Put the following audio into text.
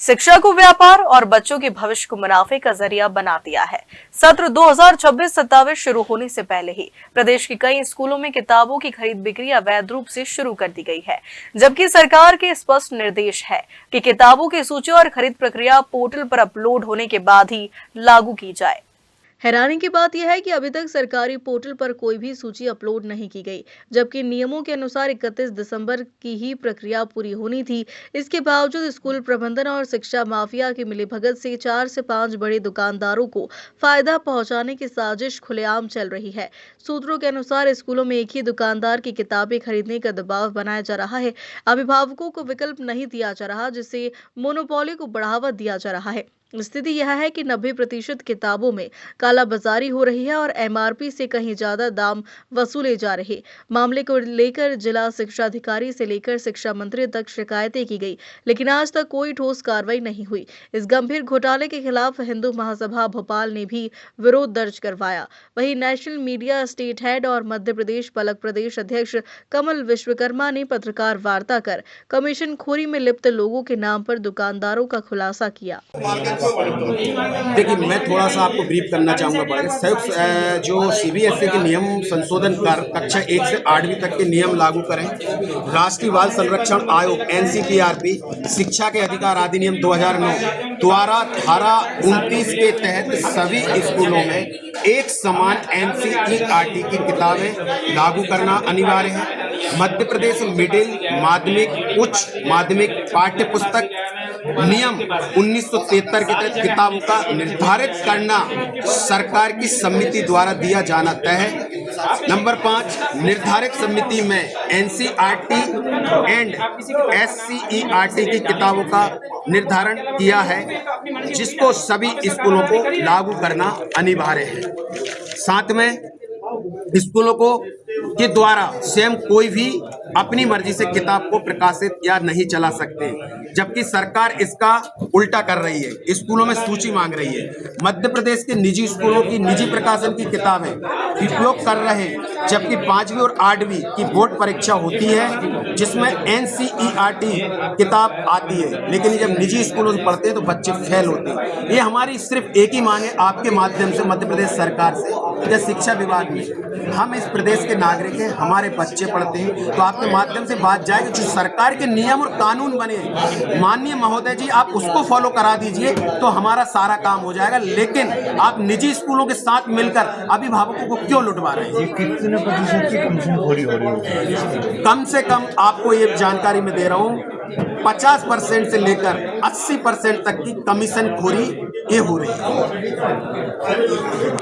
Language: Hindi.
शिक्षा को व्यापार और बच्चों के भविष्य को मुनाफे का जरिया बना दिया है। सत्र 2026-27 शुरू होने से पहले ही प्रदेश के कई स्कूलों में किताबों की खरीद बिक्री अवैध रूप से शुरू कर दी गई है, जबकि सरकार के स्पष्ट निर्देश है कि किताबों की सूची और खरीद प्रक्रिया पोर्टल पर अपलोड होने के बाद ही लागू की जाए। हैरानी की बात यह है कि अभी तक सरकारी पोर्टल पर कोई भी सूची अपलोड नहीं की गई, जबकि नियमों के अनुसार 31 दिसंबर की ही प्रक्रिया पूरी होनी थी। इसके बावजूद स्कूल प्रबंधन और शिक्षा माफिया की मिलीभगत से 4 से 5 बड़े दुकानदारों को फायदा पहुंचाने की साजिश खुलेआम चल रही है। सूत्रों के अनुसार स्कूलों में एक ही दुकानदार की किताबें खरीदने का दबाव बनाया जा रहा है। अभिभावकों को विकल्प नहीं दिया जा रहा, जिससे मोनोपोली को बढ़ावा दिया जा रहा है। स्थिति यह है कि 90% किताबों में कालाबाजारी हो रही है और एमआरपी से कहीं ज्यादा दाम वसूले जा रहे। मामले को लेकर जिला शिक्षा अधिकारी से लेकर शिक्षा मंत्री तक शिकायतें की गई, लेकिन आज तक कोई ठोस कार्रवाई नहीं हुई। इस गंभीर घोटाले के खिलाफ हिंदू महासभा भोपाल ने भी विरोध दर्ज करवाया। वहीं नेशनल मीडिया स्टेट हेड और मध्य प्रदेश पलक प्रदेश अध्यक्ष कमल विश्वकर्मा ने पत्रकार वार्ता कर कमीशन खोरी में लिप्त लोगों के नाम पर दुकानदारों का खुलासा किया। देखिए, मैं थोड़ा सा आपको ब्रीफ करना चाहूँगा। संयुक्त जो सीबीएसई के नियम संशोधन कर कक्षा 1 से 8वीं तक के नियम लागू करें। राष्ट्रीय बाल संरक्षण आयोग एनसीईआरटी शिक्षा के अधिकार अधिनियम 2009 द्वारा धारा 29 के तहत सभी स्कूलों में एक समान एनसीईआरटी की किताबें लागू करना अनिवार्य है। मध्य प्रदेश मिडिल माध्यमिक उच्च माध्यमिक पाठ्य पुस्तक नियम 1973 के तहत किताबों का निर्धारित करना सरकार की समिति द्वारा दिया जाना तय है। नंबर 5, निर्धारित समिति में एनसीईआरटी एंड एससीईआरटी की किताबों का निर्धारण किया है, जिसको सभी स्कूलों को लागू करना अनिवार्य है। साथ में स्कूलों को के द्वारा स्वयं कोई भी अपनी मर्जी से किताब को प्रकाशित या नहीं चला सकते, जबकि सरकार इसका उल्टा कर रही है, स्कूलों में सूची मांग रही है। मध्य प्रदेश के निजी स्कूलों की निजी प्रकाशन की किताबें उपयोग कर रहे हैं, जबकि 5वीं और 8वीं की बोर्ड परीक्षा होती है जिसमें एनसीईआरटी किताब आती है, लेकिन जब निजी स्कूलों में पढ़ते हैं तो बच्चे फेल होते हैं। ये हमारी सिर्फ एक ही मांग है आपके माध्यम से मध्य प्रदेश सरकार से या शिक्षा विभाग में। हम इस प्रदेश के नागरिक हैं, हमारे बच्चे पढ़ते हैं, तो आपके माध्यम से बात जाए कि जो सरकार के नियम और कानून बने, माननीय महोदय जी, आप उसको फॉलो करा दीजिए तो हमारा सारा काम हो जाएगा। लेकिन आप निजी स्कूलों के साथ मिलकर अभिभावकों को क्यों लुटवा रहे हैं? कितने प्रतिशत की कमीशनखोरी हो रही है? कम से कम आपको ये जानकारी मैं दे रहा हूँ, 50% से लेकर 80% तक की कमीशनखोरी ये हो रही है।